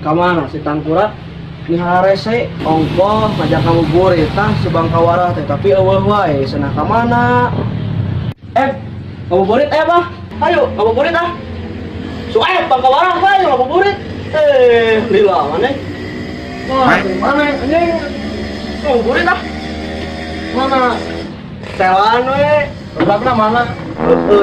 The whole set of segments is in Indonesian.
Kamana si Tangkurat nihara rese ongkoh ngajak kamu buri tah sebangkawarah teh tapi eueuh wae cenah kamana. Ngabuburit bah. Ayo ngabuburit ah. Suaib bangkawarah bae ngabuburit. Lila maneh. Wah, mana anjing? Ngabuburit ah. Mana? Telan we. Uragna mana?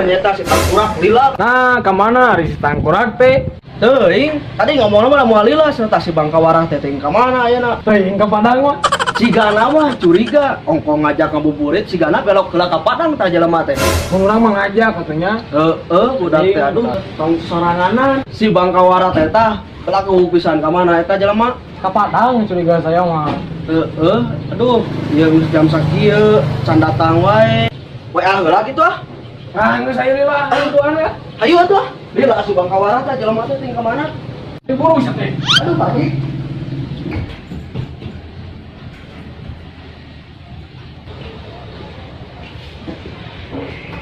Nyata si Tangkurat lila. Nah, kemana ari si Tangkurat teh? Teuing, tadi ngomongna mah moal lila serta si bangkawarah teh teh ka mana ayeuna? Teuing ka Padang mah. Cigana mah curiga, ongko ngajak ngabuburit cigana belok heula ka Padang tah jelema teh. Mun urang mah ngajak katanya. Budak teh aduh tong soranganan. Si bangkawarah teh tah belaku pisan ka mana eta jelema? Ka Padang curiga saya mah. Aduh, ieu jam sakieu can datang wae. Heula kitu ah. Nah, geus aya lila tuan ya. Hayu atuh. Lila si bangkawarah teh jelema teh ting ka mana? Diburu bisa teh. Aduh pagi.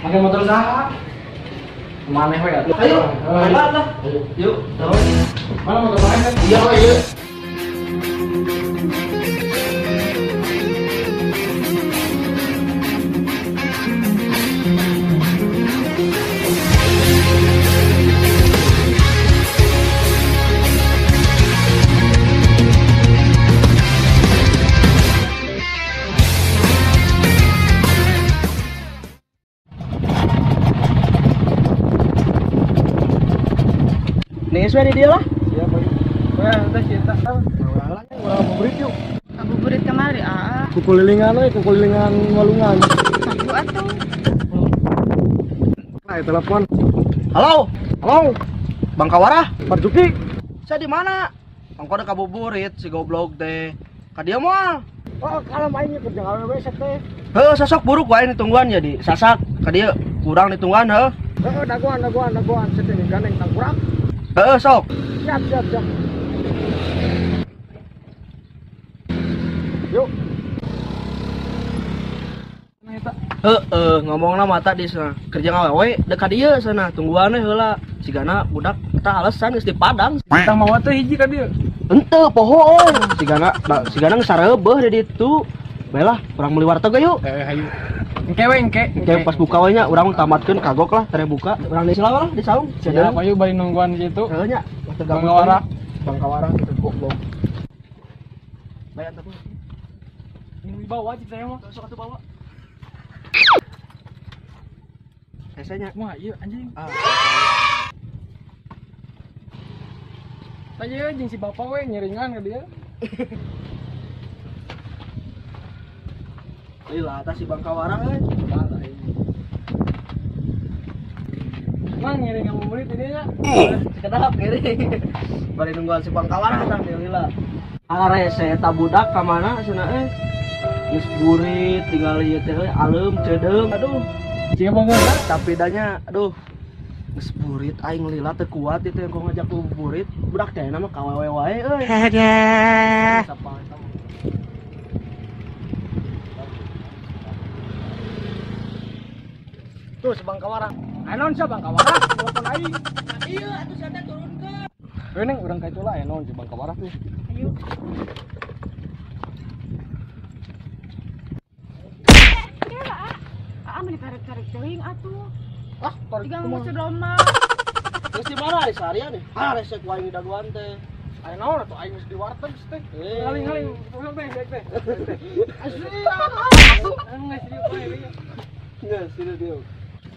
Pakai motor saha? Mana we atuh? Ayo, angkat lah. Yuk, terus. Mana motor mana? Iya, iya. Nih sesuai di dia lah. Siapa yuk? Wah, entah kita. Malah ngabuburit yuk. Ngabuburit kemari, Kukulilingan we, kukulilingan Walungan. Aku atuh. Nah, telepon. Halo, Halo, Bangkawarah. Pak Juki. Saya di mana? Engkau udah kabuburit si goblok teh. Ka dia mah. Oh, kalau mainnya kerja gawe we teh. Sosok buruk wae ditungguan ya di sasak. Ka dia kurang ditungguan heuh. Daguan, sedih gandeng Tangkurat. Sok. Siap. Yuk. Nah, eta. Ngomongna mata di sana. Kerja ngawewe dekat dia sana. Tungguan we heula. Sigana budak eta alasan geus di Padang. Kita mau teh hiji ka dieu. Henteu poho euy. Sigana geus sareubeuh di ditu. Baelah, urang meuli warteg yuk. Hayu. Engke. Kayak pas buka we nya urang tamatkeun kagok lah tere buka. Urang di selawe lah di saung. Siapa yuk bari nungguan gitu. Heuh nya. Bangkawarah gitu goblok. Bayar teh. Ini bawa aja saya mah. Sok atuh bawa. Esenya. Wah, iya anjing. Tanya jeung si bapak we nyeringan ke dia. Lila atas si Bangkawarah euy. Mang ngiring ngabuburit ini nya. Kedap ngiring. Bari nungguan si Bangkawarah tah di lila. Arese eta budak ka mana cenah geus burit tinggal ieu teh alem cedeung. Aduh. Cia banget. Tapi danya aduh. Geus burit aing lila teu kuat itu yang kau ngajak burit. Budak teh mah kawewe wae euy. Sapa eta mah. Tuh si Bangkawarah. Anon sia Bangkawarah, telepon aing. Iya atuh sada turunkeun. Heuh neng urang ka itulah anon si Bangkawarah tuh. Ayo. Ambil tarik-tarik teuing atuh. Ah, tarik Tigang kumaha? musuh domba. Geus di mana di seharian nih? Resek wae di daguan teh. Aya naon atuh aing geus di warteg teh. Ngaling, pusing teh, teh. Asli. Geus di wae. Geus di dia.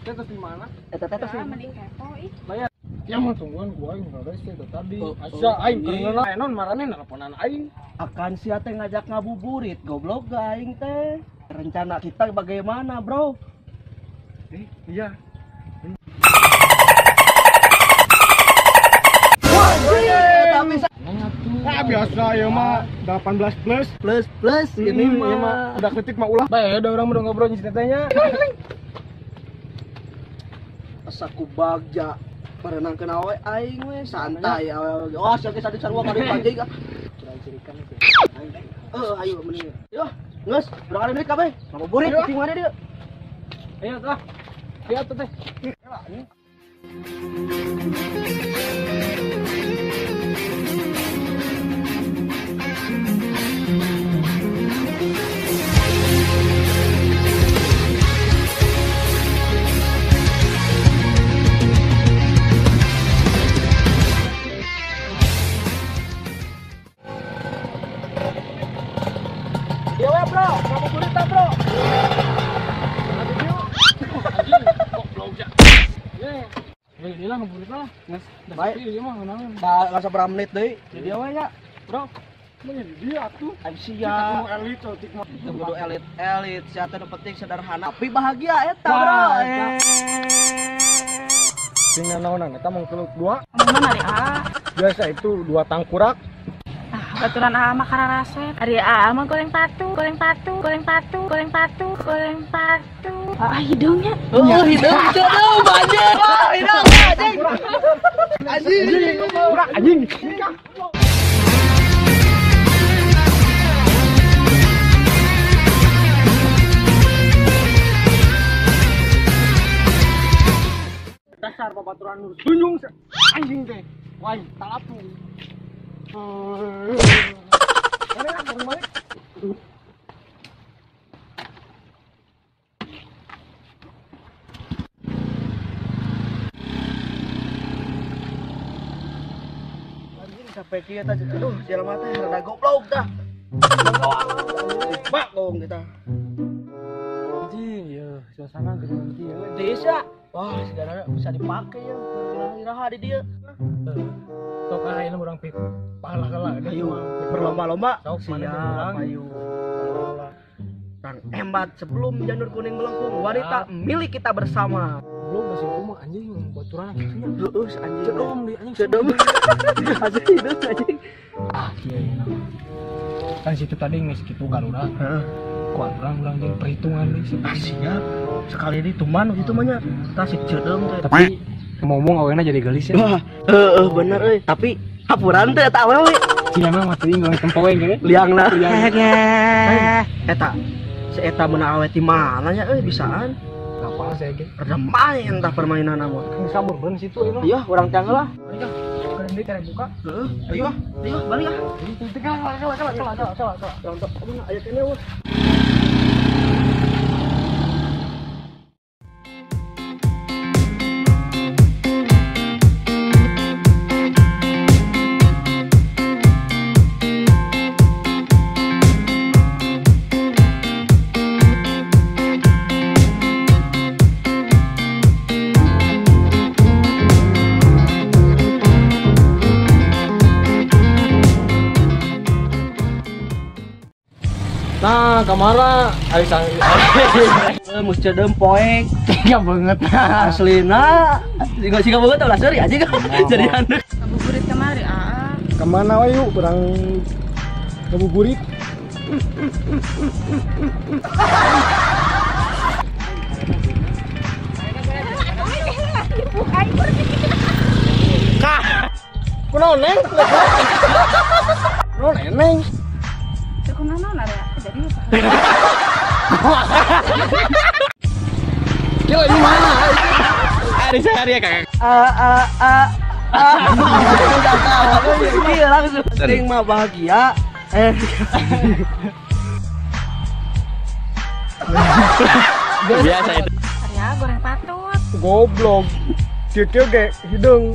Kita di mana? Eta teh Ah, mending kepo ih. Bayar. Ya mah tungguan gua aing udah teh tadi. Asa aing kerengeuna anon marane nelponan aing. Akan sia teh ngajak ngabuburit, goblok ga aing teh. Rencana kita bagaimana, Bro? Iya. Wah, tapi Ah biasa ya mah 18 plus. ini Iya mah. udah ketik mah ulah. Bae ada orang udah ngobrol nyis tetenya. Asa ku bagja parenangkeun awe aing we santai awe. Oh, sia geus sarua kali panjang ah. Cirikan itu. Ayo mending. Yo, geus, urang ada milik kabeh. Ngabuburit kucing mana dia? Ayo tah. Lihat tuh teh. Ini Dia lah ngeburit lah. Baik. Dia mah ngeunangan. Nggak seberapa menit deh. Jadi apa ya? Bro. Mana dia atuh? Siap. Elit cantik mah. Itu kudu elit. Siapa nu penting sederhana tapi bahagia eta, Bro. Wah, Dengan naonan eta mung 2. Mana ari A? Biasa itu 2 tangkurak. Ah, baturan A mah kararasep. Ari A mah goreng patu. Ah, hidungnya. Oh, hidung jodoh banyak. Oh, hidung anjing. Anjing. Kurak anjing. Dasar babaturan nur tunjung anjing teh. Wah, talapu. Ini kan baru balik. Anjing sampai kieu tah. Aduh, jelema teh rada goblok tah. Bak gong kita. Anjing, ya suasana geuning kieu. Desa. Wah, segala bisa dipakai ya. Iraha di dia. Tok ayeuna urang pik pahala Ayo, berlomba-lomba. Sok mana Siap, ayo. Kang Embat sebelum janur kuning melengkung, wanita milik kita bersama. belum masih rumah anjing baturan kitunya. Heus anjing. Sedom di anjing. Sedom. Asli hidup anjing. Ah, iya. Kan situ tadi geus kitu Garuda. Heeh. Kuat urang jeung perhitungan deui sih. Siap. Sekali di tuman gitu mah nya. Tah si cedeum teh. Tapi ngomong awena jadi gelis ya. Wah, bener euy. Tapi hapuran teh eta awewe. Sia mah mah teuing urang tempoe ge. Liangna. Eta. Si eta meunang awe ti mana nya euy bisaan. Apa saya ge? Ada main tah permainan mah. Kan sabur beun situ ieu mah. Iya, urang teh lah. Ayo, keren deui kare buka. Heeh. Ayo, balik ah. Salah. Contoh, aduh, aya kene wah. Nah, kamara ari sang Mus cedeum poek. tega banget. Aslina. Siga banget ulah seri aja jadi handuk. Ngabuburit kemari A. Kemana we yuk berang ngabuburit? Kah? Kunaon neng? Kunaon neng? Kunaon ari A? Jadi Kilo di mana? Ari saya ya kakak. Udah tahu. Iya langsung. Ting mah bahagia. Biasa itu. ari A goreng patut. Goblok. Kieu ge hidung.